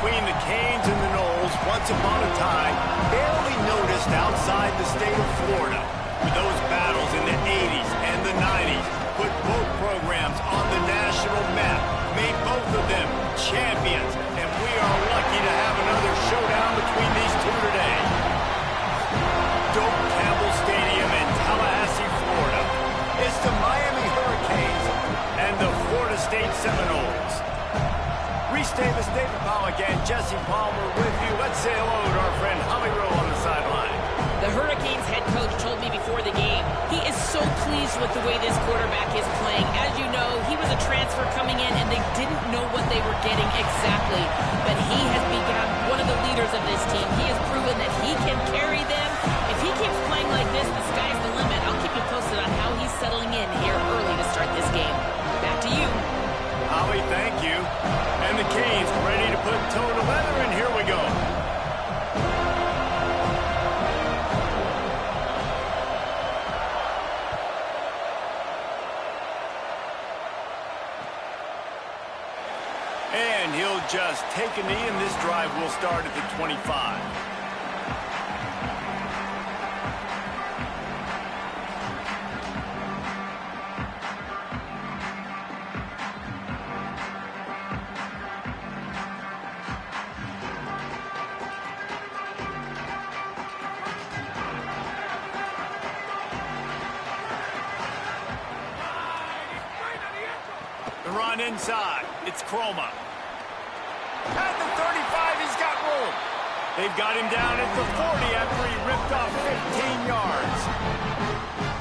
between the Canes and the Noles, once upon a time, barely noticed outside the state of Florida. With those battles in the 80s and the 90s, put both programs on the national map, made both of them champions, and we are lucky to have another showdown between these two today. Doak Campbell Stadium in Tallahassee, Florida. It's the Miami Hurricanes and the Florida State Seminoles. Reese Davis, David Pollack, and Jesse Palmer with you. Let's say hello to our friend Holly Rowe on the sideline. The Hurricanes head coach told me before the game he is so pleased with the way this quarterback is playing. As you know, he was a transfer coming in and they didn't know what they were getting exactly. But he has become one of the leaders of this team. He has proven that he can carry them. If he keeps playing like this, the sky's the limit. I'll keep you posted on how he's settling in here early to start this game. Back to you. Holly, thank you. And the Canes ready to put toe to leather, and here we go. And he'll just take a knee, and this drive will start at the 25. The run inside. It's Chroma. At the 35, he's got room. They've got him down at the 40 after he ripped off 15 yards.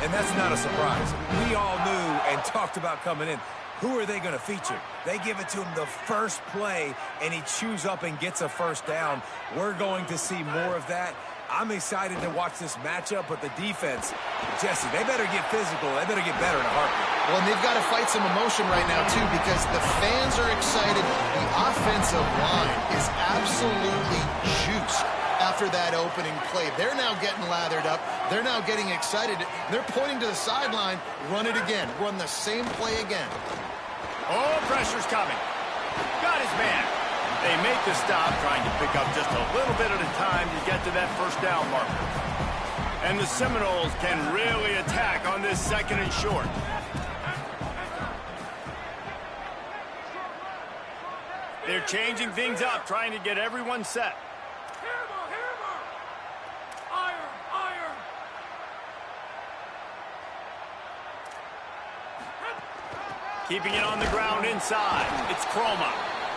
And that's not a surprise. We all knew and talked about coming in. Who are they going to feature? They give it to him the first play, and he chews up and gets a first down. We're going to see more of that. I'm excited to watch this matchup, but the defense, Jesse, they better get physical. They better get better in a heartbeat. Well, and they've got to fight some emotion right now, too, because the fans are excited. The offensive line is absolutely juiced after that opening play. They're now getting lathered up. They're now getting excited. They're pointing to the sideline. Run it again. Run the same play again. Oh, pressure's coming. Got his man. They make the stop, trying to pick up just a little bit at a time to get to that first down marker. And the Seminoles can really attack on this second and short. They're changing things up, trying to get everyone set. Keeping it on the ground inside. It's Chroma.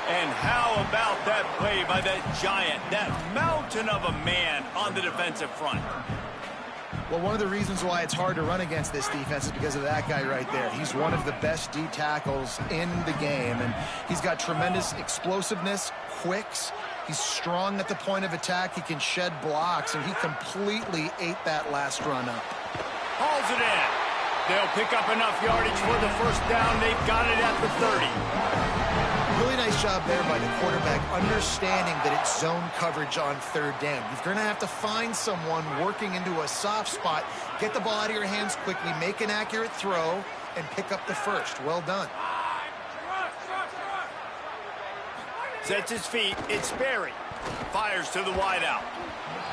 And how about that play by that giant, that mountain of a man on the defensive front? Well, one of the reasons why it's hard to run against this defense is because of that guy right there. He's one of the best D tackles in the game, and he's got tremendous explosiveness, quicks. He's strong at the point of attack. He can shed blocks, and he completely ate that last run up. Hauls it in. They'll pick up enough yardage for the first down. They've got it at the 30. Really nice job there by the quarterback, understanding that it's zone coverage on third down. You're going to have to find someone working into a soft spot, get the ball out of your hands quickly, make an accurate throw, and pick up the first. Well done. Sets his feet. It's Sperry. Fires to the wideout.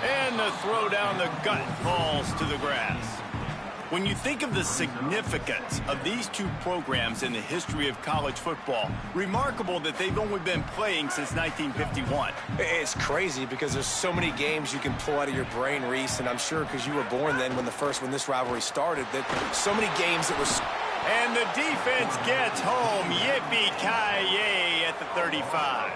And the throw down the gut falls to the grass. When you think of the significance of these two programs in the history of college football, remarkable that they've only been playing since 1951. It's crazy because there's so many games you can pull out of your brain, Reese, and I'm sure because you were born then when this rivalry started, that so many games that were... And the defense gets home. Yippee-ki-yay at the 35.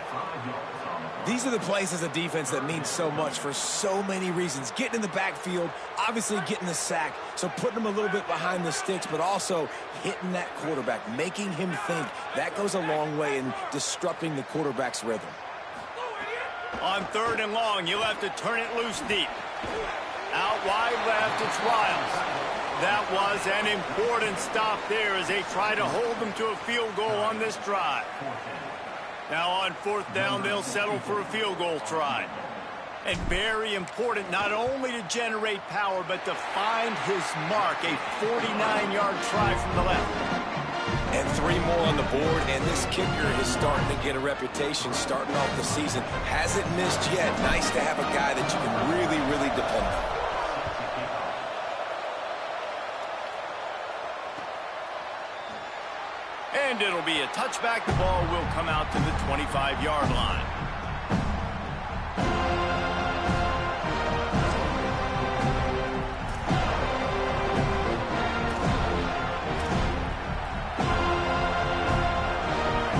These are the plays as a defense that mean so much for so many reasons. Getting in the backfield, obviously getting the sack, so putting them a little bit behind the sticks, but also hitting that quarterback, making him think. That goes a long way in disrupting the quarterback's rhythm. On third and long, you'll have to turn it loose deep. Out wide left, it's Riles. That was an important stop there as they try to hold them to a field goal on this drive. Now on fourth down, they'll settle for a field goal try. And very important not only to generate power, but to find his mark, a 49-yard try from the left. And 3 more on the board, and this kicker is starting to get a reputation starting off the season. Hasn't missed yet. Nice to have a guy that you can really, really depend on. And it'll be a touchback. The ball will come out to the 25-yard line.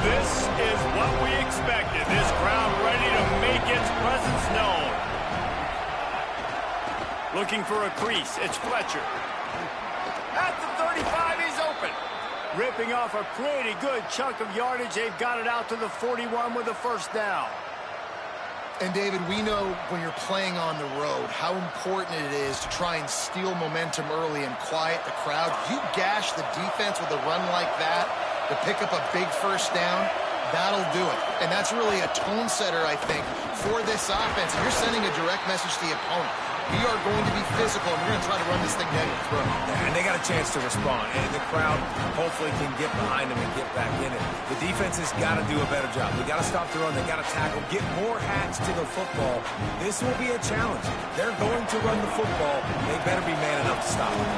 This is what we expected. This crowd ready to make its presence known. Looking for a crease. It's Fletcher. At the 35, he's open. Ripping off a pretty good chunk of yardage. They've got it out to the 41 with a first down. And, David, we know when you're playing on the road how important it is to try and steal momentum early and quiet the crowd. You gash the defense with a run like that to pick up a big first down, that'll do it. And that's really a tone setter, I think, for this offense. And you're sending a direct message to the opponent. We are going to be physical, and we're going to try to run this thing down your throat. And they got a chance to respond, and the crowd hopefully can get behind them and get back in it. The defense has got to do a better job. They got to stop the run. They got to tackle, get more hats to the football. This will be a challenge. They're going to run the football. They better be man enough to stop it.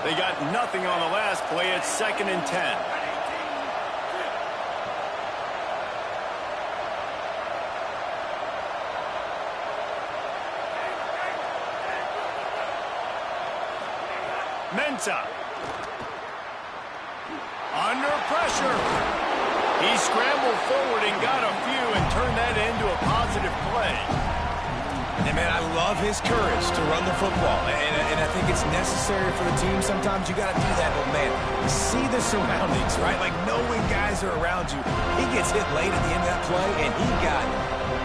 They got nothing on the last play. It's 2nd and 10. Mensah. Under pressure. He scrambled forward and got a few and turned that into a positive play. And, man, I love his courage to run the football. And I think it's necessary for the team. Sometimes you got to do that. But, man, see the surroundings, right? Like, knowing guys are around you. He gets hit late at the end of that play, and he got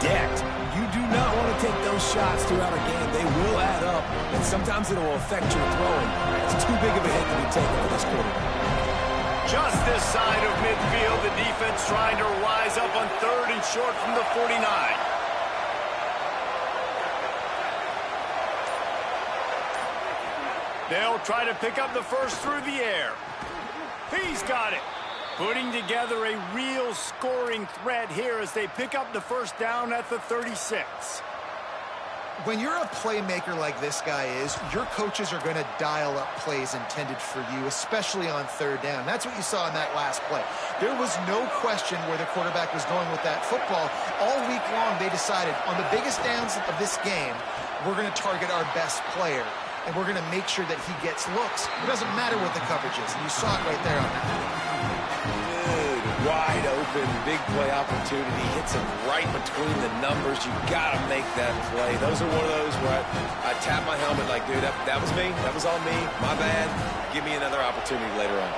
decked. You do not want to take those shots throughout a game. They will add up, and sometimes it will affect your throwing. It's too big of a hit to be taken for this quarterback. Just this side of midfield, the defense trying to rise up on 3rd and short from the 49. They'll try to pick up the first through the air. He's got it. Putting together a real scoring threat here as they pick up the first down at the 36. When you're a playmaker like this guy is, your coaches are going to dial up plays intended for you, especially on 3rd down. That's what you saw in that last play. There was no question where the quarterback was going with that football. All week long, they decided on the biggest downs of this game, we're going to target our best player, and we're going to make sure that he gets looks. It doesn't matter what the coverage is, and you saw it right there on that. Wide open, big play opportunity, hits him right between the numbers. You got to make that play. Those are one of those where I tap my helmet like, dude, that was me. That was all me. My bad. Give me another opportunity later on.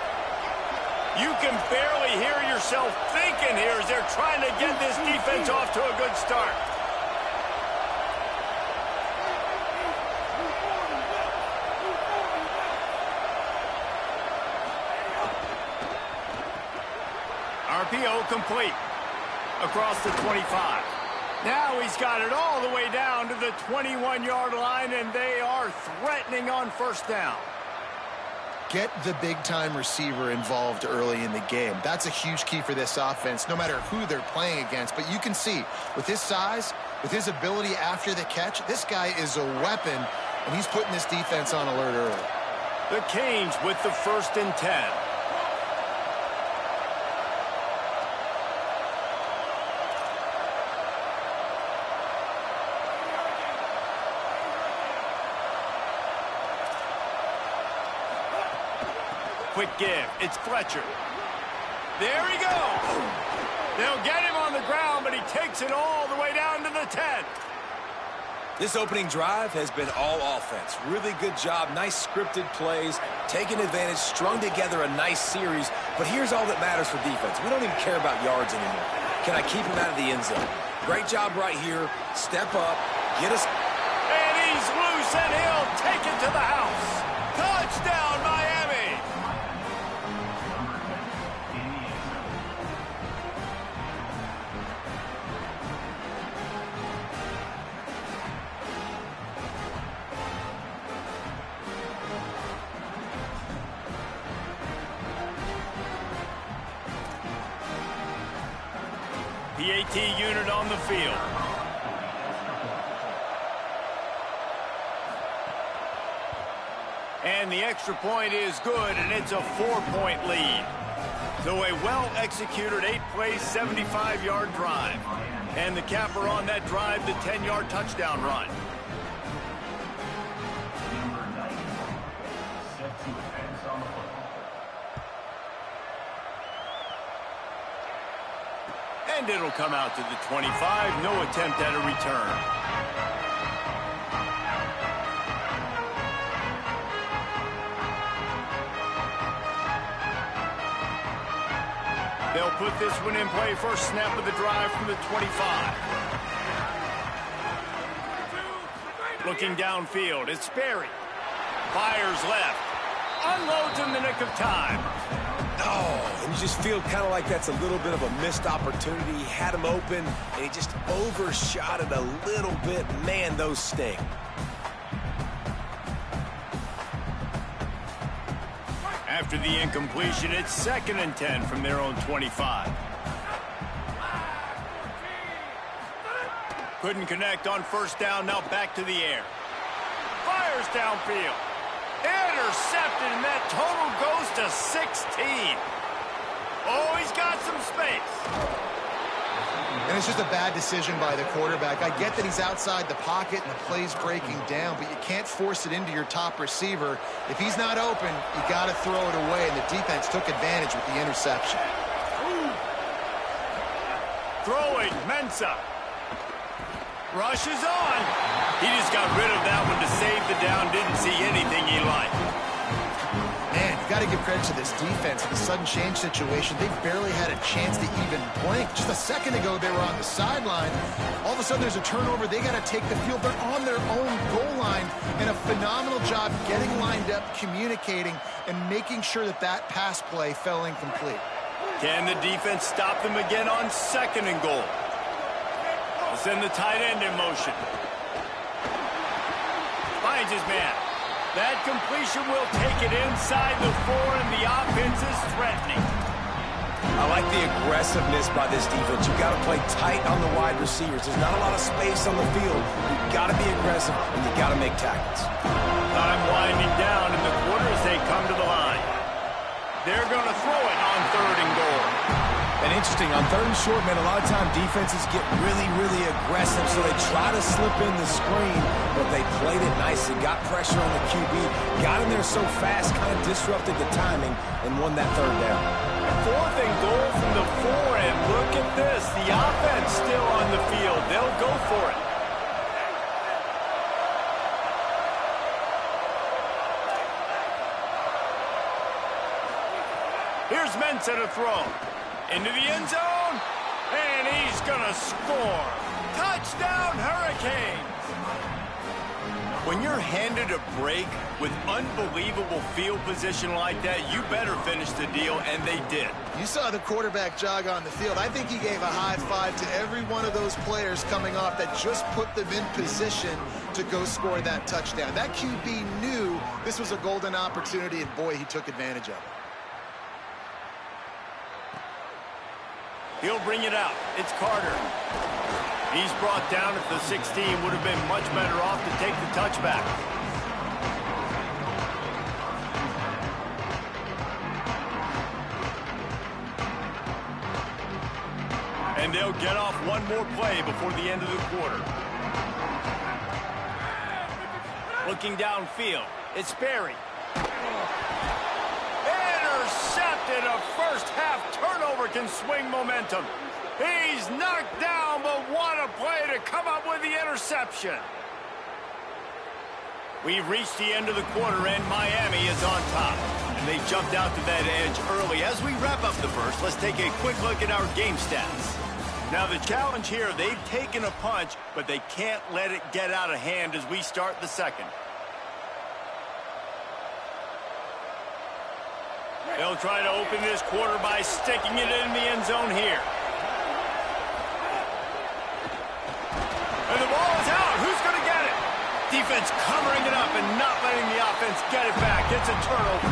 You can barely hear yourself thinking here as they're trying to get this defense off to a good start. RPO complete across the 25. Now he's got it all the way down to the 21-yard line, and they are threatening on first down. Get the big-time receiver involved early in the game. That's a huge key for this offense, no matter who they're playing against. But you can see, with his size, with his ability after the catch, this guy is a weapon, and he's putting this defense on alert early. The Canes with the 1st and 10. Quick give. It's Fletcher. There he goes. They'll get him on the ground, but he takes it all the way down to the 10. This opening drive has been all offense. Really good job. Nice scripted plays, taking advantage, strung together a nice series. But here's all that matters for defense. We don't even care about yards anymore. Can I keep him out of the end zone? Great job right here. Step up. Get us. And he's loose, and he'll take it to the house. Touchdown, Miami. PAT unit on the field. And the extra point is good, and it's a 4-point lead. So a well-executed 8-play, 75-yard drive. And the capper on that drive, the 10-yard touchdown run. And it'll come out to the 25. No attempt at a return. They'll put this one in play. First snap of the drive from the 25. Looking downfield, it's Sperry. Fires left. Unloads in the nick of time. Oh, and you just feel kind of like that's a little bit of a missed opportunity. He had him open, and he just overshot it a little bit. Man, those sting. After the incompletion, it's 2nd and 10 from their own 25. Couldn't connect on first down, now back to the air. Fires downfield. Intercepted, and that total goes to 16. Oh, he's got some space. And it's just a bad decision by the quarterback. I get that he's outside the pocket and the play's breaking down, but you can't force it into your top receiver. If he's not open, you got to throw it away, and the defense took advantage with the interception. Throwing, Mensah. Rushes on. He just got rid of that one to save the down. Didn't see anything he liked. Man, you got to give credit to this defense. In the sudden change situation, they barely had a chance to even blink. Just a second ago, they were on the sideline. All of a sudden, there's a turnover. They got to take the field. They're on their own goal line, and a phenomenal job getting lined up, communicating, and making sure that that pass play fell incomplete. Can the defense stop them again on 2nd and goal? They'll send the tight end in motion. Finds his man. That completion will take it inside the 4, and the offense is threatening. I like the aggressiveness by this defense. You've got to play tight on the wide receivers. There's not a lot of space on the field. You've got to be aggressive, and you've got to make tackles. Time winding down in the quarter as they come to the line. They're going to throw it on 3rd and goal. And interesting, on 3rd and short, man, a lot of time defenses get really, really aggressive, so they try to slip in the screen, but they played it nicely, got pressure on the QB, got in there so fast, kind of disrupted the timing, and won that 3rd down. 4th and goal from the 4, and look at this. The offense still on the field. They'll go for it. Here's Mensah to throw. Into the end zone, and he's going to score. Touchdown, Hurricanes! When you're handed a break with unbelievable field position like that, you better finish the deal, and they did. You saw the quarterback jog on the field. I think he gave a high five to every one of those players coming off that just put them in position to go score that touchdown. That QB knew this was a golden opportunity, and boy, he took advantage of it. He'll bring it out. It's Carter. He's brought down at the 16. Would have been much better off to take the touchback. And they'll get off one more play before the end of the quarter. Looking downfield, it's Sperry. Intercepted. A first-half turnover can swing momentum. He's knocked down, but what a play to come up with the interception. We've reached the end of the quarter, and Miami is on top. And they jumped out to that edge early. As we wrap up the first, let's take a quick look at our game stats. Now, the challenge here, they've taken a punch, but they can't let it get out of hand as we start the second. They'll try to open this quarter by sticking it in the end zone here. And the ball is out. Who's going to get it? Defense covering it up and not letting the offense get it back. It's a turnover.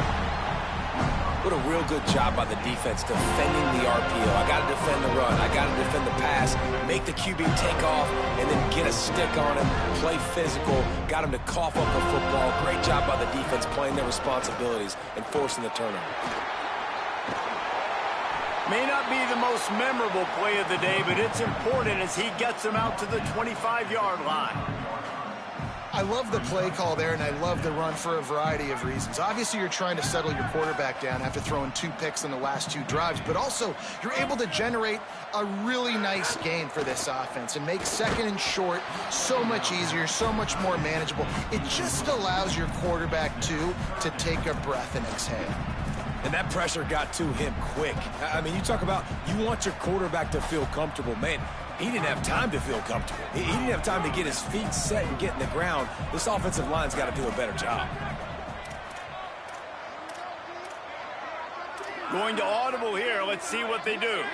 What a real good job by the defense defending the RPO. I got to defend the run. I got to defend the pass, make the QB take off, and then get a stick on him, play physical, got him to cough up the football. Great job by the defense playing their responsibilities and forcing the turnover. May not be the most memorable play of the day, but it's important as he gets them out to the 25-yard line. I love the play call there, and I love the run for a variety of reasons. Obviously, you're trying to settle your quarterback down after throwing 2 picks in the last 2 drives, but also you're able to generate a really nice gain for this offense and make second and short so much easier, so much more manageable. It just allows your quarterback, too, to take a breath and exhale. And that pressure got to him quick. I mean, you talk about you want your quarterback to feel comfortable. Man, he didn't have time to feel comfortable. He didn't have time to get his feet set and get in the ground. This offensive line's got to do a better job. Going to audible here. Let's see what they do.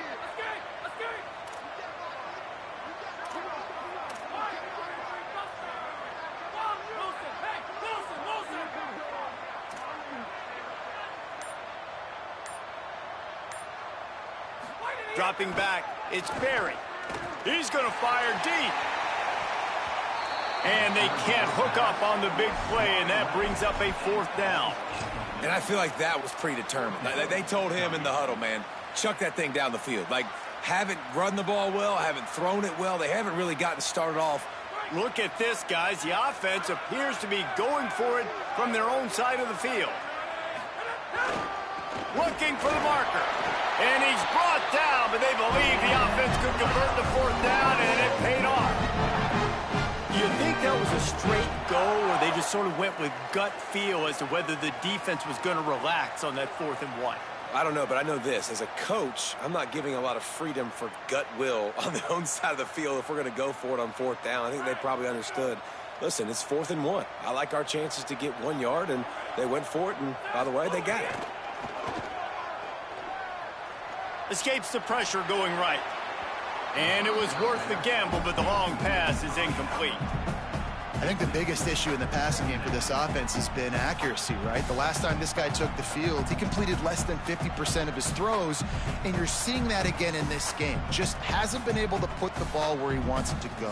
Dropping back, it's Barry. He's going to fire deep. And they can't hook up on the big play, and that brings up a 4th down. And I feel like that was predetermined. They told him in the huddle, man, chuck that thing down the field. Like, haven't run the ball well, haven't thrown it well. They haven't really gotten started off. Look at this, guys. The offense appears to be going for it from their own side of the field. Looking for the marker. And he's brought down, but they believe the offense could convert the 4th down, and it paid off. You think that was a straight go, or they just sort of went with gut feel as to whether the defense was going to relax on that 4th and 1? I don't know, but I know this. As a coach, I'm not giving a lot of freedom for gut will on their own side of the field if we're going to go for it on 4th down. I think they probably understood, listen, it's 4th and 1. I like our chances to get 1 yard, and they went for it, and by the way, they got it. Escapes the pressure going right. And it was worth the gamble, but the long pass is incomplete. I think the biggest issue in the passing game for this offense has been accuracy, right? The last time this guy took the field, he completed less than 50% of his throws, and you're seeing that again in this game. Just hasn't been able to put the ball where he wants it to go.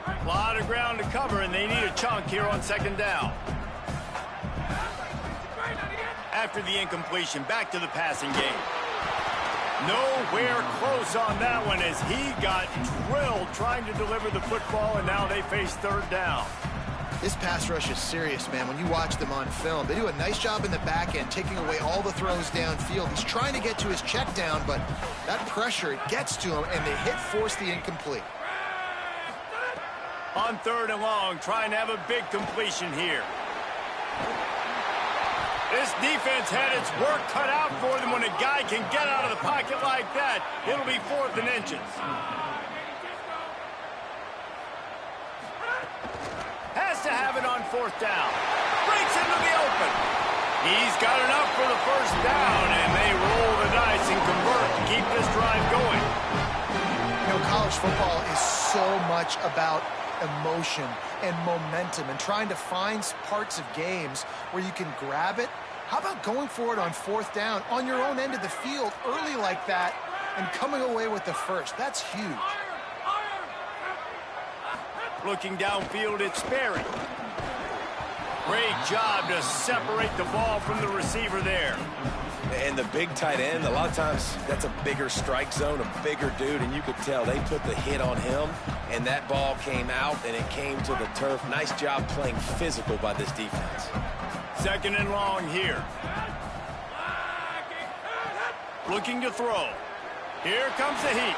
A lot of ground to cover, and they need a chunk here on 2nd down. After the incompletion, back to the passing game. Nowhere close on that one as he got drilled trying to deliver the football, and now they face 3rd down. This pass rush is serious, man. When you watch them on film, they do a nice job in the back end, taking away all the throws downfield. He's trying to get to his check down, but that pressure gets to him, and they force the incomplete. On 3rd and long, trying to have a big completion here. This defense had its work cut out for them when a guy can get out of the pocket like that. It'll be 4th and inches. Has to have it on 4th down. Breaks into the open. He's got enough for the 1st down, and they roll the dice and convert to keep this drive going. You know, college football is so much about emotion and momentum and trying to find parts of games where you can grab it. How about going for it on 4th down on your own end of the field early like that and coming away with the 1st? That's huge. Looking downfield, it's Barry. Great job to separate the ball from the receiver there. And the big tight end, a lot of times that's a bigger strike zone, a bigger dude, and you could tell they put the hit on him, and that ball came out, and it came to the turf. Nice job playing physical by this defense. 2nd and long here. Looking to throw. Here comes the heat.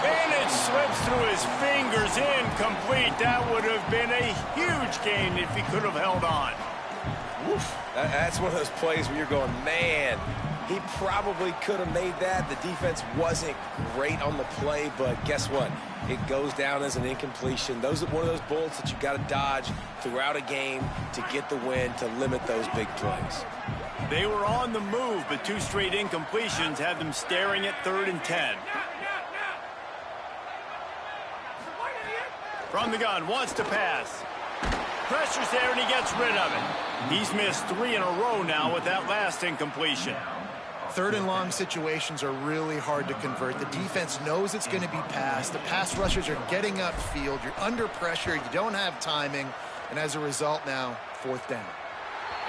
And it slips through his fingers, incomplete. That would have been a huge gain if he could have held on. Oof. That's one of those plays where you're going, man, he probably could have made that. The defense wasn't great on the play, but guess what? It goes down as an incompletion. Those are one of those bullets that you got to dodge throughout a game to get the win, to limit those big plays. They were on the move, but 2 straight incompletions had them staring at 3rd and 10. From the gun, wants to pass. Pressure's there, and he gets rid of it. He's missed 3 in a row now with that last incompletion. Third and long situations are really hard to convert. The defense knows it's going to be passed. The pass rushers are getting upfield. You're under pressure. You don't have timing. And as a result now, 4th down.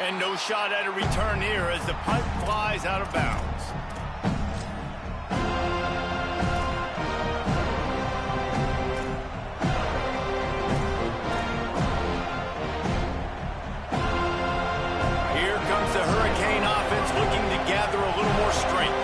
And no shot at a return here as the punt flies out of bounds. Here comes the Hurricane offense looking to gather a little more strength.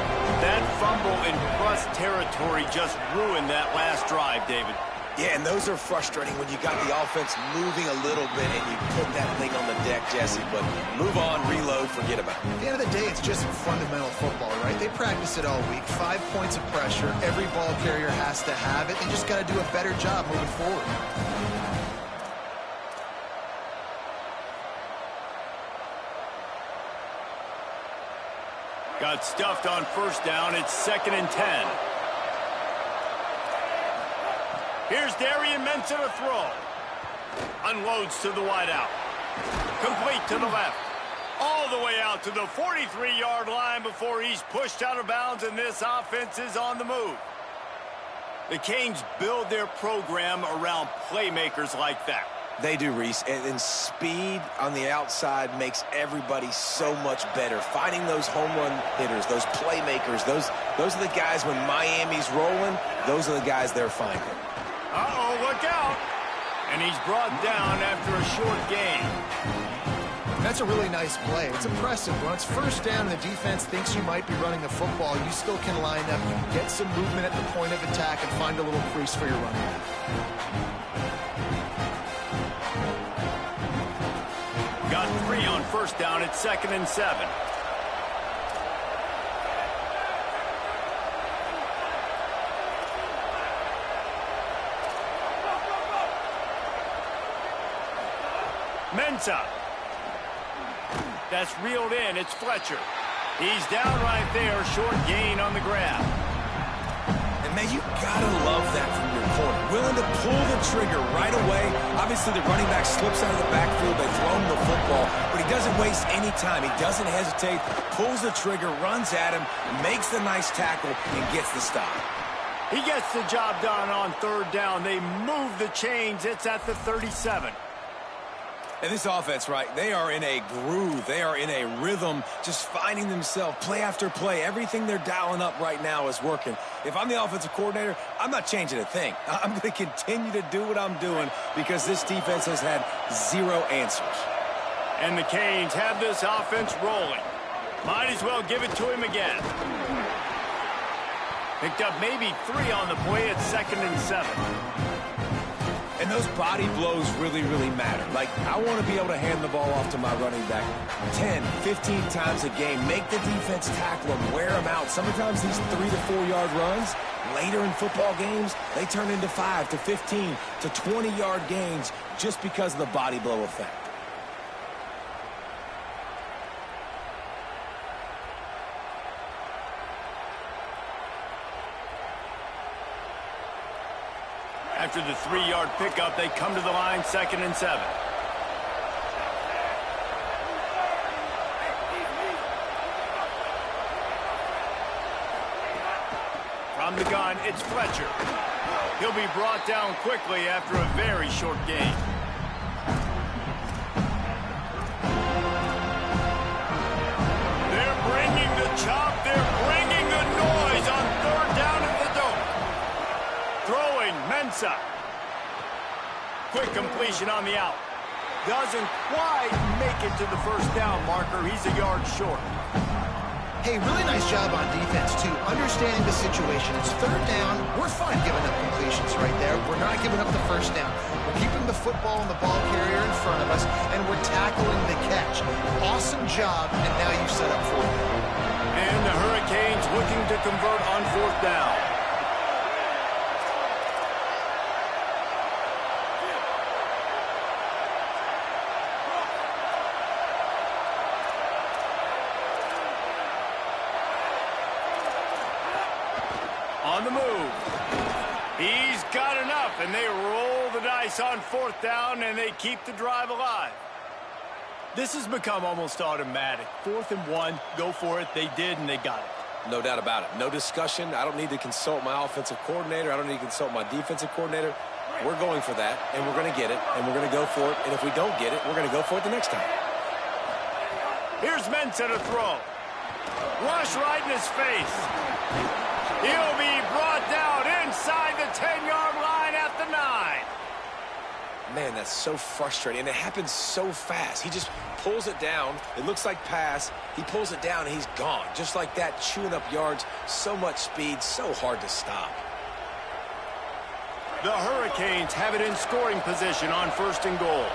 That fumble in plus territory just ruined that last drive, David. Yeah, and those are frustrating when you got the offense moving a little bit and you put that thing on the deck, Jesse. But move on, reload, forget about it. At the end of the day, it's just fundamental football, right? They practice it all week. 5 points of pressure. Every ball carrier has to have it. They just got to do a better job moving forward. Got stuffed on 1st down. It's 2nd and 10. Here's Darian Mensah to throw. Unloads to the wideout. Complete to the left. All the way out to the 43-yard line before he's pushed out of bounds, and this offense is on the move. The Canes build their program around playmakers like that. They do, Reese, and speed on the outside makes everybody so much better. Finding those home run hitters, those playmakers, those are the guys when Miami's rolling, those are the guys they're finding. Uh-oh, look out. And he's brought down after a short gain. That's a really nice play. It's impressive. When it's 1st down and the defense thinks you might be running the football, you still can line up. You can get some movement at the point of attack and find a little crease for your running back. Got 3 on 1st down at 2nd and 7. Mensah. That's reeled in. It's Fletcher. He's down right there. Short gain on the grab. And, man, you gotta love that from your corner. Willing to pull the trigger right away. Obviously, the running back slips out of the backfield. They throw him the football, but he doesn't waste any time. He doesn't hesitate, pulls the trigger, runs at him, makes the nice tackle, and gets the stop. He gets the job done on 3rd down. They move the chains. It's at the 37. And this offense, right, they are in a groove. They are in a rhythm, just finding themselves play after play. Everything they're dialing up right now is working. If I'm the offensive coordinator, I'm not changing a thing. I'm going to continue to do what I'm doing because this defense has had 0 answers. And the Canes have this offense rolling. Might as well give it to him again. Picked up maybe 3 on the play at 2nd and 7. And those body blows really, really matter. Like, I want to be able to hand the ball off to my running back 10, 15 times a game. Make the defense tackle them, wear them out. Sometimes these 3 to 4 yard runs, later in football games, they turn into 5 to 15 to 20-yard gains just because of the body blow effect. After the 3-yard pickup, they come to the line, 2nd and 7. From the gun, it's Fletcher. He'll be brought down quickly after a very short gain. They're bringing the chop. They're bringing the noise on 3rd down at the dome. Throwing Mensah. Quick completion on the out. Doesn't quite make it to the 1st down marker. He's a yard short. Hey, really nice job on defense, too. Understanding the situation. It's 3rd down. We're fine giving up completions right there. We're not giving up the 1st down. We're keeping the football and the ball carrier in front of us, and we're tackling the catch. Awesome job, and now you've set up 4th down. And the Hurricanes looking to convert on 4th down. On the move. He's got enough, and they roll the dice on 4th down, and they keep the drive alive. This has become almost automatic. 4th and 1, go for it. They did, and they got it. No doubt about it. No discussion. I don't need to consult my offensive coordinator. I don't need to consult my defensive coordinator. We're going for that, and we're going to get it, and we're going to go for it. And if we don't get it, we're going to go for it the next time. Here's Mensah to throw. Rush right in his face. He'll be brought down inside the 10-yard line at the 9. Man, that's so frustrating, and it happens so fast. He just pulls it down. It looks like pass. He pulls it down, and he's gone. Just like that, chewing up yards. So much speed, so hard to stop. The Hurricanes have it in scoring position on 1st and goal.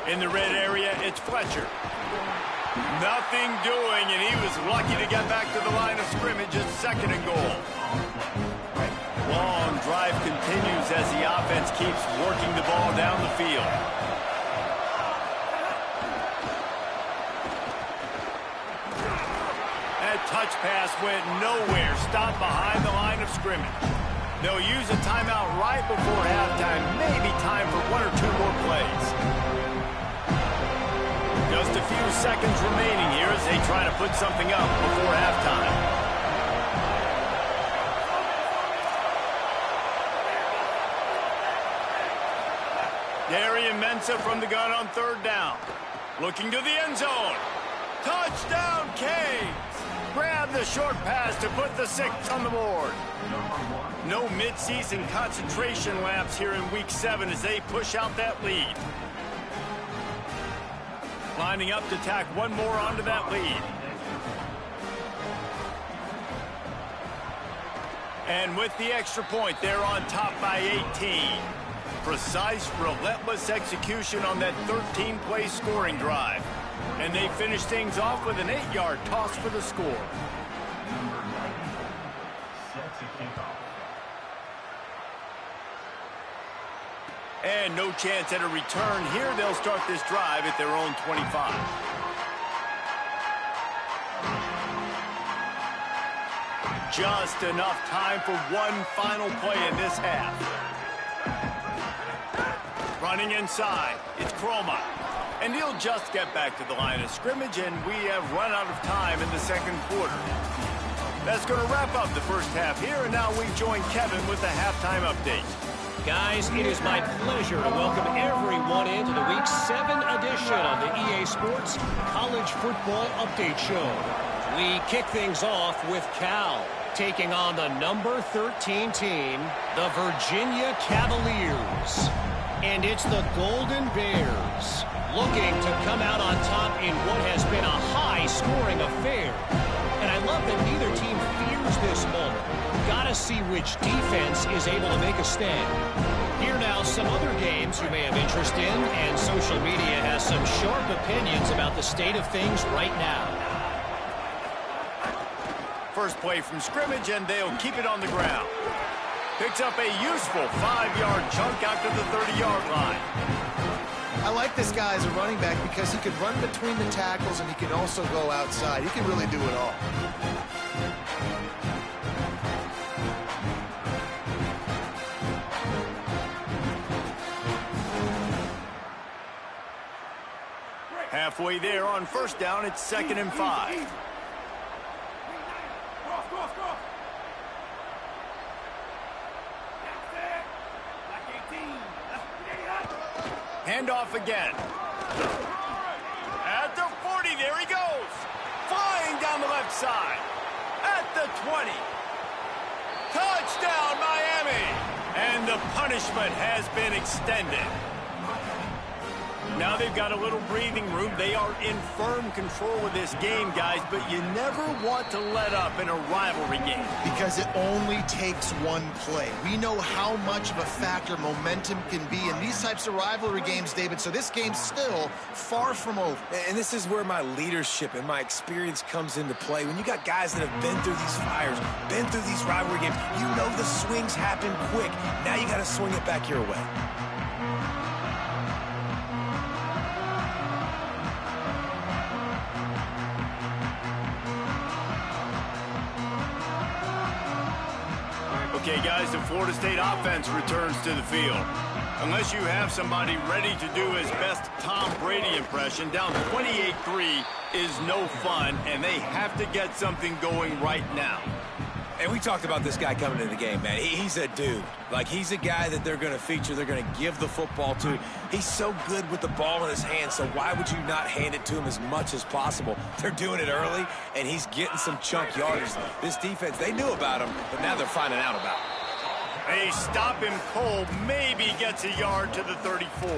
In the red area, it's Fletcher. Nothing doing, and he was lucky to get back to the line of scrimmage at 2nd and goal. Long drive continues as the offense keeps working the ball down the field. That touch pass went nowhere, stopped behind the line of scrimmage. They'll use a timeout right before halftime, maybe time for 1 or 2 more plays. Just a few seconds remaining here as they try to put something up before halftime. Darian Mensah from the gun on 3rd down. Looking to the end zone. Touchdown, Canes! Grab the short pass to put the 6 on the board. No midseason concentration laps here in Week 7 as they push out that lead. Lining up to tack one more onto that lead. And with the extra point, they're on top by 18. Precise, relentless execution on that 13-play scoring drive. And they finish things off with an 8-yard toss for the score. And no chance at a return here. They'll start this drive at their own 25. Just enough time for one final play in this half. Running inside, it's Croma. And he'll just get back to the line of scrimmage, and we have run out of time in the 2nd quarter. That's going to wrap up the first half here, and now we join Kevin with the halftime update. Guys, it is my pleasure to welcome everyone into the Week 7 edition of the EA Sports College Football Update Show. We kick things off with Cal taking on the number 13 team, the Virginia Cavaliers. And it's the Golden Bears looking to come out on top in what has been a high-scoring affair. And I love that neither team fears this moment. Gotta see which defense is able to make a stand. Here now, some other games you may have interest in, and social media has some sharp opinions about the state of things right now. First play from scrimmage, and they'll keep it on the ground. Picks up a useful 5-yard chunk out to the 30-yard line. I like this guy as a running back because he can run between the tackles and he can also go outside. He can really do it all. Halfway there on 1st down, it's 2nd and 5. Handoff again. At the 40, there he goes. Flying down the left side. At the 20. Touchdown, Miami. And the punishment has been extended. Now they've got a little breathing room. They are in firm control of this game, guys, but you never want to let up in a rivalry game. Because it only takes one play. We know how much of a factor momentum can be in these types of rivalry games, David, so this game's still far from over. And this is where my leadership and my experience comes into play. When you got guys that have been through these fires, been through these rivalry games, you know the swings happen quick. Now you got to swing it back your way. Okay, guys, the Florida State offense returns to the field. Unless you have somebody ready to do his best Tom Brady impression, down 28-3 is no fun, and they have to get something going right now. And we talked about this guy coming into the game, man. He's a dude. Like, he's a guy that they're going to feature, they're going to give the football to. He's so good with the ball in his hand, so why would you not hand it to him as much as possible? They're doing it early, and he's getting some chunk yardage. This defense, they knew about him, but now they're finding out about him. They stop him cold, maybe gets a yard to the 34.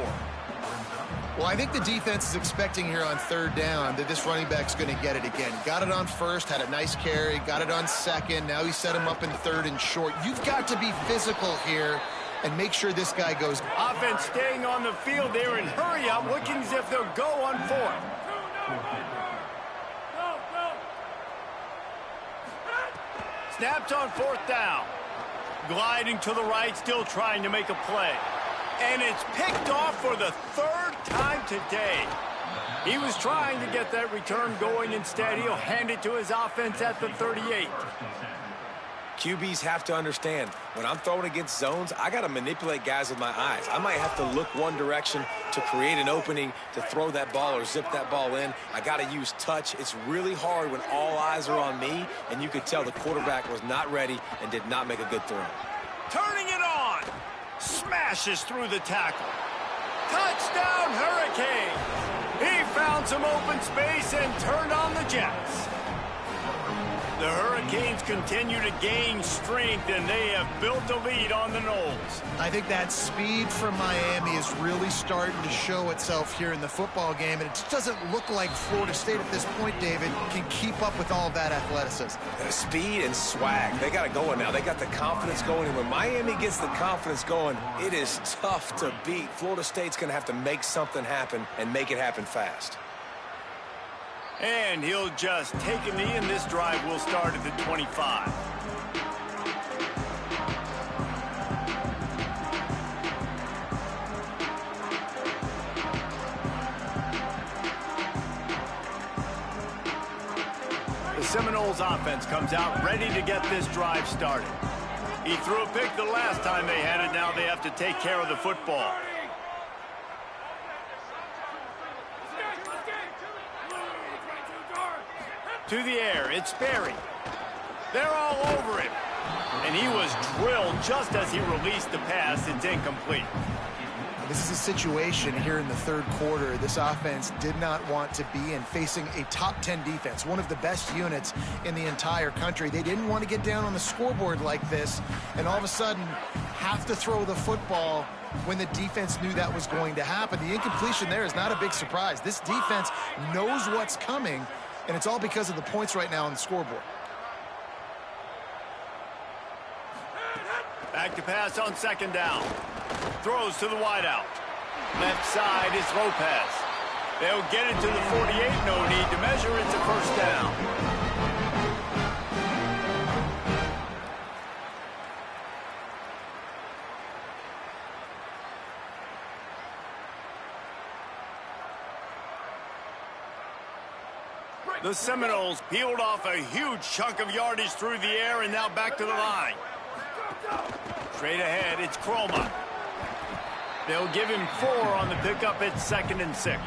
Well, I think the defense is expecting here on third down that this running back's going to get it again. Got it on first, had a nice carry, got it on second. Now he set him up in third and short. You've got to be physical here and make sure this guy goes. Offense staying on the field there and hurry up, looking as if they'll go on fourth. Snapped on fourth down. Gliding to the right, still trying to make a play. And it's picked off for the third time today. He was trying to get that return going. Instead, he'll hand it to his offense at the 38. QBs have to understand, when I'm throwing against zones, I got to manipulate guys with my eyes. I might have to look one direction to create an opening to throw that ball or zip that ball in. I got to use touch. It's really hard when all eyes are on me, and you could tell the quarterback was not ready and did not make a good throw. Turning it on. Smashes through the tackle. Touchdown, Hurricanes! He found some open space and turned on the Jets. The Hurricanes continue to gain strength, and they have built a lead on the Noles. I think that speed from Miami is really starting to show itself here in the football game, and it just doesn't look like Florida State at this point, David, can keep up with all of that athleticism. Speed and swag, they got it going now. They got the confidence going, and when Miami gets the confidence going, it is tough to beat. Florida State's going to have to make something happen and make it happen fast. And he'll just take a knee, and this drive will start at the 25. The Seminoles offense comes out ready to get this drive started. He threw a pick the last time they had it. Now they have to take care of the football. To the air, it's Berry. They're all over him. And he was drilled just as he released the pass. It's incomplete. This is a situation here in the third quarter this offense did not want to be in, facing a top 10 defense, one of the best units in the entire country. They didn't want to get down on the scoreboard like this and all of a sudden have to throw the football when the defense knew that was going to happen. The incompletion there is not a big surprise. This defense knows what's coming, and it's all because of the points right now on the scoreboard. Back to pass on second down. Throws to the wideout. Left side is Lopez. They'll get it to the 48. No need to measure. It's a first down. The Seminoles peeled off a huge chunk of yardage through the air and now back to the line. Straight ahead, it's Croma. They'll give him 4 on the pickup at 2nd and 6.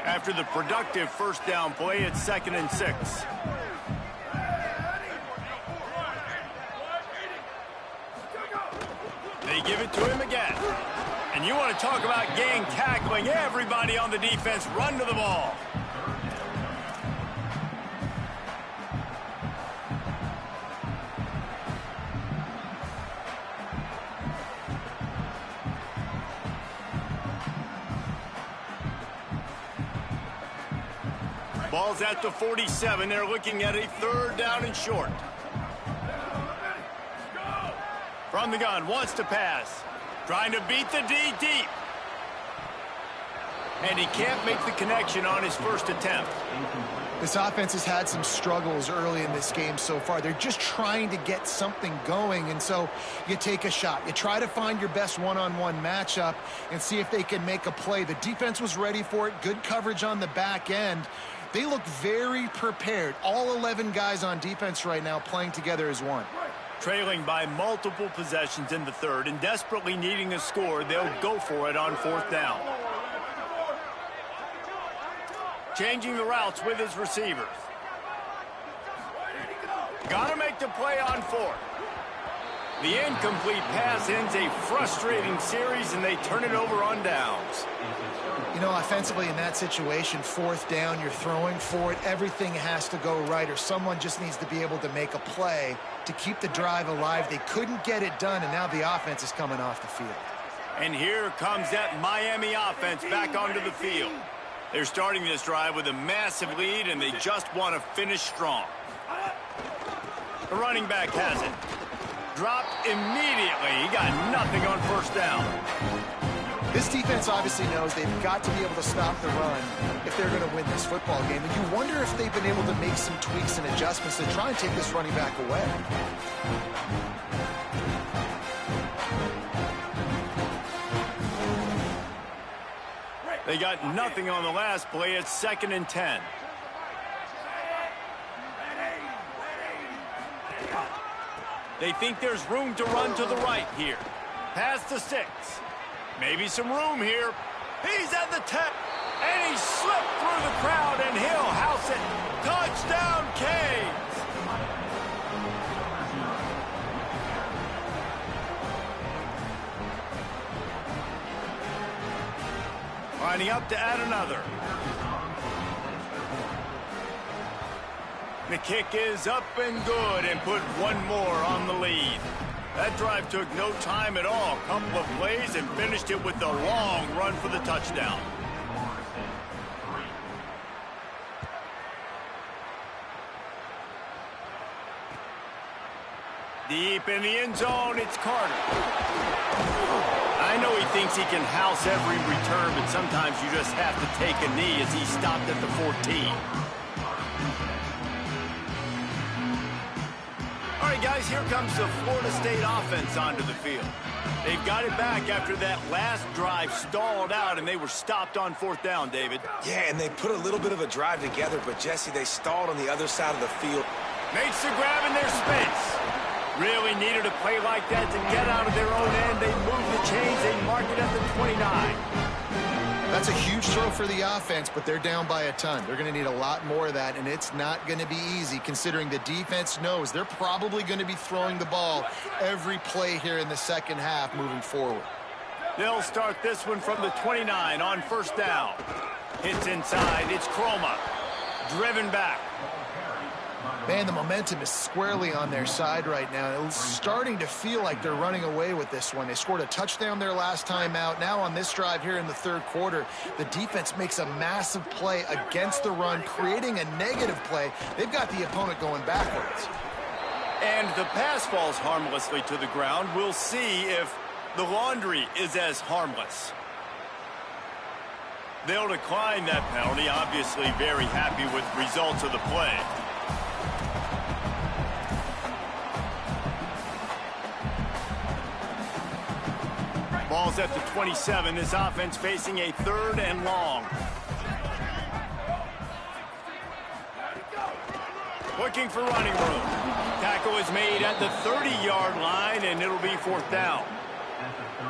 After the productive first down play, it's 2nd and 6. They give it to him again. And you want to talk about gang tackling. Everybody on the defense run to the ball. Ball's at the 47. They're looking at a 3rd down and short. From the gun, wants to pass. Trying to beat the D deep. And he can't make the connection on his first attempt. This offense has had some struggles early in this game so far. They're just trying to get something going, and so you take a shot. You try to find your best one-on-one matchup and see if they can make a play. The defense was ready for it. Good coverage on the back end. They look very prepared. All 11 guys on defense right now playing together as one. Trailing by multiple possessions in the third and desperately needing a score, they'll go for it on fourth down. Changing the routes with his receivers. Got to make the play on fourth. The incomplete pass ends a frustrating series, and they turn it over on downs. You know, offensively in that situation, fourth down, you're throwing for it. Everything has to go right, or someone just needs to be able to make a play to keep the drive alive. They couldn't get it done, and now the offense is coming off the field. And here comes that Miami offense back onto the field. They're starting this drive with a massive lead, and they just want to finish strong. The running back has it. Dropped immediately. He got nothing on first down. This defense obviously knows they've got to be able to stop the run if they're going to win this football game. And you wonder if they've been able to make some tweaks and adjustments to try and take this running back away. They got nothing on the last play. It's 2nd and 10. They think there's room to run to the right here. Past the 6. Maybe some room here. He's at the 10. And he slipped through the crowd, and he'll house it. Touchdown, Canes. Lining up to add another. The kick is up and good, and put one more on the lead. That drive took no time at all. Couple of plays and finished it with a long run for the touchdown. Deep in the end zone, it's Carter. I know he thinks he can house every return, but sometimes you just have to take a knee as he stopped at the 14. All right, guys, here comes the Florida State offense onto the field. They've got it back after that last drive stalled out, and they were stopped on fourth down, David. Yeah, and they put a little bit of a drive together, but, Jesse, they stalled on the other side of the field. Makes the grab in their space. Really needed a play like that to get out of their own end. They move the chains. They mark it at the 29. That's a huge throw for the offense, but they're down by a ton. They're going to need a lot more of that, and it's not going to be easy considering the defense knows they're probably going to be throwing the ball every play here in the second half moving forward. They'll start this one from the 29 on first down. Hits inside. It's Chroma. Driven back. Man, the momentum is squarely on their side right now. It's starting to feel like they're running away with this one. They scored a touchdown their last time out. Now on this drive here in the third quarter, the defense makes a massive play against the run, creating a negative play. They've got the opponent going backwards. And the pass falls harmlessly to the ground. We'll see if the laundry is as harmless. They'll decline that penalty. Obviously very happy with results of the play. Ball's at the 27. This offense facing a 3rd and long. Looking for running room. Tackle is made at the 30-yard line, and it'll be fourth down.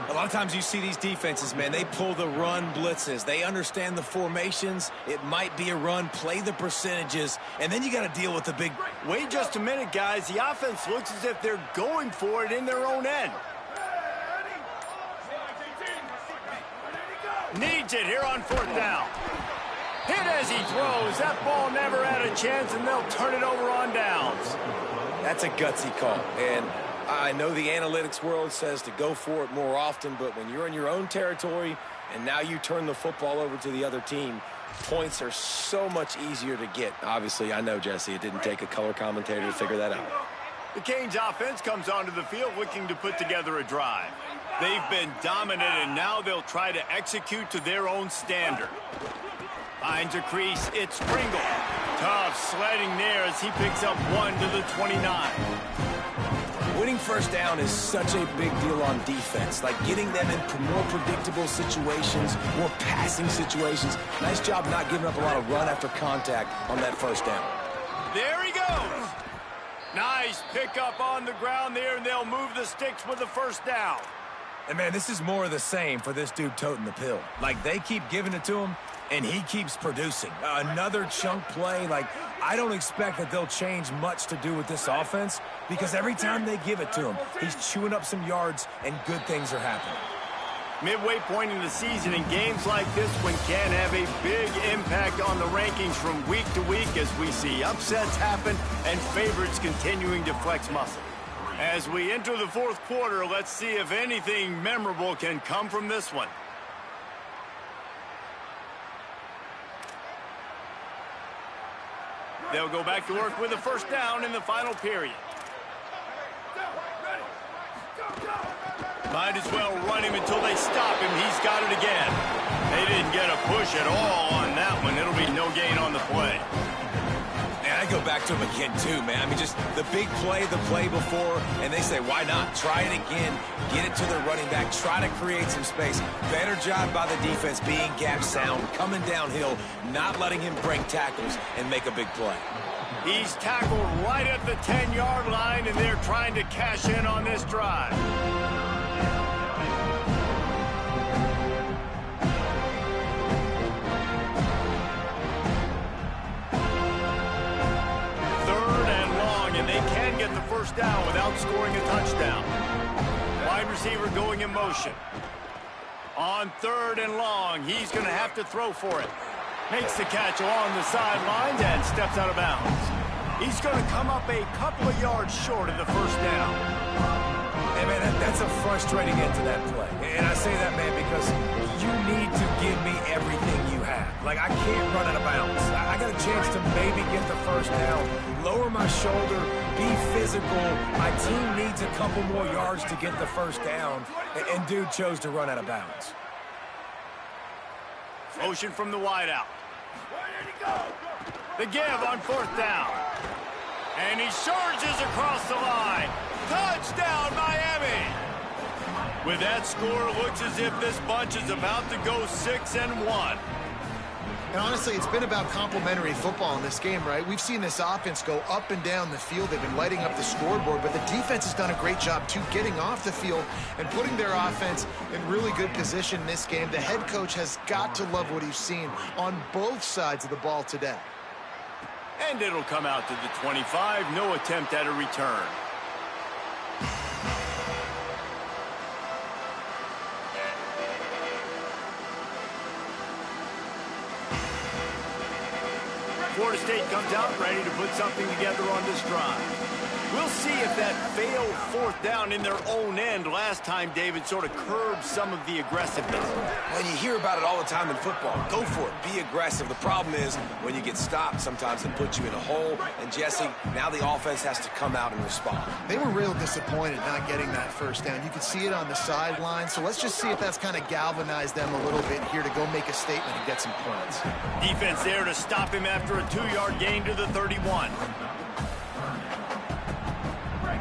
A lot of times you see these defenses, man, they pull the run blitzes. They understand the formations. It might be a run, play the percentages, and then you got to deal with the big... Wait just a minute, guys. The offense looks as if they're going for it in their own end. Needs it here on fourth down. Hit as he throws. That ball never had a chance, and they'll turn it over on downs. That's a gutsy call, and I know the analytics world says to go for it more often, but when you're in your own territory and now you turn the football over to the other team, points are so much easier to get. Obviously, I know, Jesse, it didn't take a color commentator to figure that out. The Canes offense comes onto the field looking to put together a drive. They've been dominant, and now they'll try to execute to their own standard. Finds a crease. It's Pringle. Tough sledding there as he picks up 1 to the 29. Winning first down is such a big deal on defense, like getting them into more predictable situations, more passing situations. Nice job not giving up a lot of run after contact on that first down. There he goes. Nice pickup on the ground there, and they'll move the sticks with the first down. And, man, this is more of the same for this dude toting the pill. Like, they keep giving it to him, and he keeps producing. Another chunk play. Like, I don't expect that they'll change much to do with this offense because every time they give it to him, he's chewing up some yards, and good things are happening. Midway point in the season, and games like this one can have a big impact on the rankings from week to week as we see upsets happen and favorites continuing to flex muscle. As we enter the fourth quarter, let's see if anything memorable can come from this one. They'll go back to work with a first down in the final period. Might as well run him until they stop him. He's got it again. They didn't get a push at all on that one. It'll be no gain on the play. And I go back to him again, too, man. I mean, just the big play, the play before, and they say, why not? Try it again. Get it to the running back. Try to create some space. Better job by the defense being gap sound, coming downhill, not letting him break tackles and make a big play. He's tackled right at the 10-yard line, and they're trying to cash in on this drive. Get the first down without scoring a touchdown. Wide receiver going in motion. On 3rd and long, he's going to have to throw for it. Makes the catch along the sidelines and steps out of bounds. He's going to come up a couple of yards short of the first down. Hey, man, that's a frustrating end to that play. And I say that, man, because you need to give me everything you have. Like, I can't run out of bounds. I got a chance to maybe get the first down, lower my shoulder, be physical. My team needs a couple more yards to get the first down, and dude chose to run out of bounds. Motion from the wideout. The give on 4th down. And he charges across the line. Touchdown, Miami! With that score, it looks as if this bunch is about to go 6-1. And honestly, it's been about complementary football in this game, right? We've seen this offense go up and down the field. They've been lighting up the scoreboard, but the defense has done a great job, too, getting off the field and putting their offense in really good position in this game. The head coach has got to love what he's seen on both sides of the ball today. And it'll come out to the 25. No attempt at a return. Florida State comes out ready to put something together on this drive. We'll see if that failed 4th down in their own end last time, David, sort of curbed some of the aggressiveness. Well, you hear about it all the time in football. Go for it. Be aggressive. The problem is when you get stopped, sometimes it puts you in a hole. And, Jesse, now the offense has to come out and respond. They were real disappointed not getting that first down. You could see it on the sideline. So let's just see if that's kind of galvanized them a little bit here to go make a statement and get some points. Defense there to stop him after a 2-yard gain to the 31.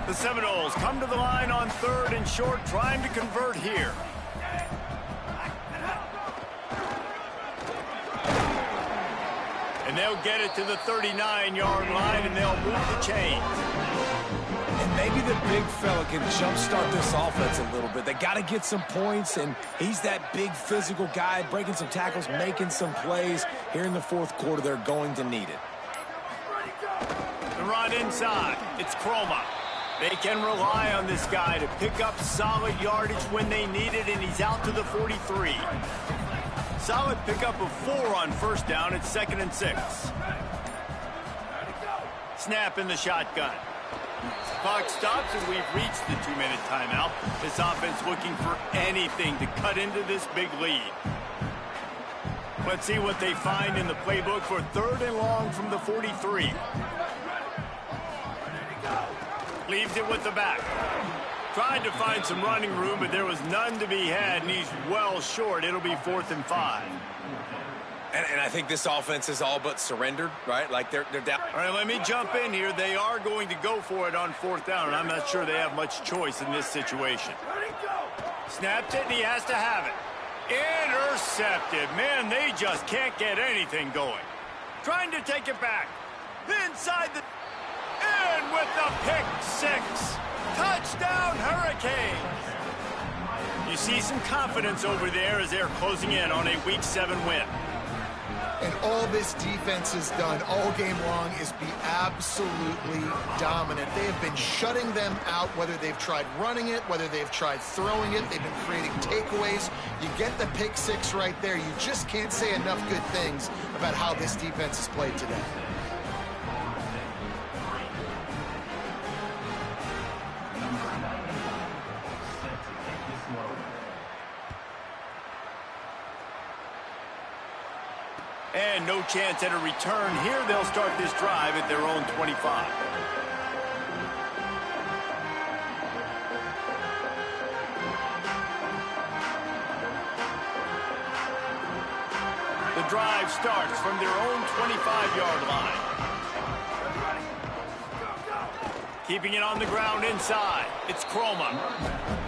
The Seminoles come to the line on 3rd and short, trying to convert here. And they'll get it to the 39-yard line, and they'll move the chains. And maybe the big fella can jumpstart this offense a little bit. They got to get some points, and he's that big physical guy, breaking some tackles, making some plays. Here in the fourth quarter, they're going to need it. The run inside. It's Chroma. They can rely on this guy to pick up solid yardage when they need it, and he's out to the 43. Solid pickup of 4 on first down. It's 2nd and 6. Snap in the shotgun. Clock stops, and we've reached the 2-minute timeout. This offense looking for anything to cut into this big lead. Let's see what they find in the playbook for 3rd and long from the 43. Leaves it with the back. Tried to find some running room, but there was none to be had, and he's well short. It'll be 4th and 5. And I think this offense is all but surrendered, right? Like they're down. All right, let me jump in here. They are going to go for it on 4th down, and I'm not sure they have much choice in this situation. Snapped it, and he has to have it. Intercepted. Man, they just can't get anything going. Trying to take it back. Inside the... In with the pick 6. Touchdown, Hurricanes. You see some confidence over there as they're closing in on a Week 7 win. And all this defense has done all game long is be absolutely dominant. They have been shutting them out, whether they've tried running it, whether they've tried throwing it. They've been creating takeaways. You get the pick 6 right there. You just can't say enough good things about how this defense has played today. And no chance at a return here. They'll start this drive at their own 25. The drive starts from their own 25-yard line. Keeping it on the ground inside. It's Chroma.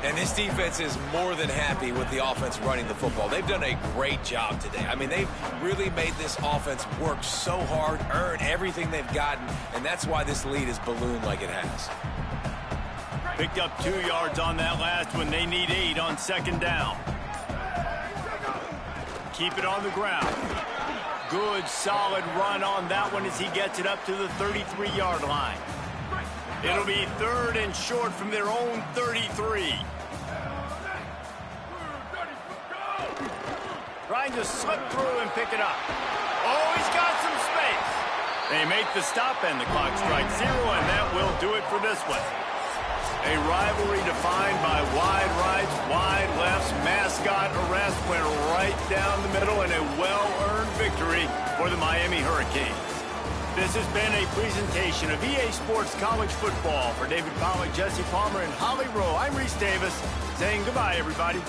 And this defense is more than happy with the offense running the football. They've done a great job today. I mean, they've really made this offense work so hard, earn everything they've gotten, and that's why this lead is ballooned like it has. Picked up 2 yards on that last one. They need 8 on 2nd down. Keep it on the ground. Good, solid run on that one as he gets it up to the 33-yard line. It'll be 3rd and short from their own 33. Trying to slip through and pick it up. Oh, he's got some space. They make the stop and the clock strikes 0, and that will do it for this one. A rivalry defined by wide rights, wide lefts, mascot arrest went right down the middle, and a well-earned victory for the Miami Hurricanes. This has been a presentation of EA Sports College Football. For David Pollack, Jesse Palmer, and Holly Rowe, I'm Reese Davis saying goodbye, everybody.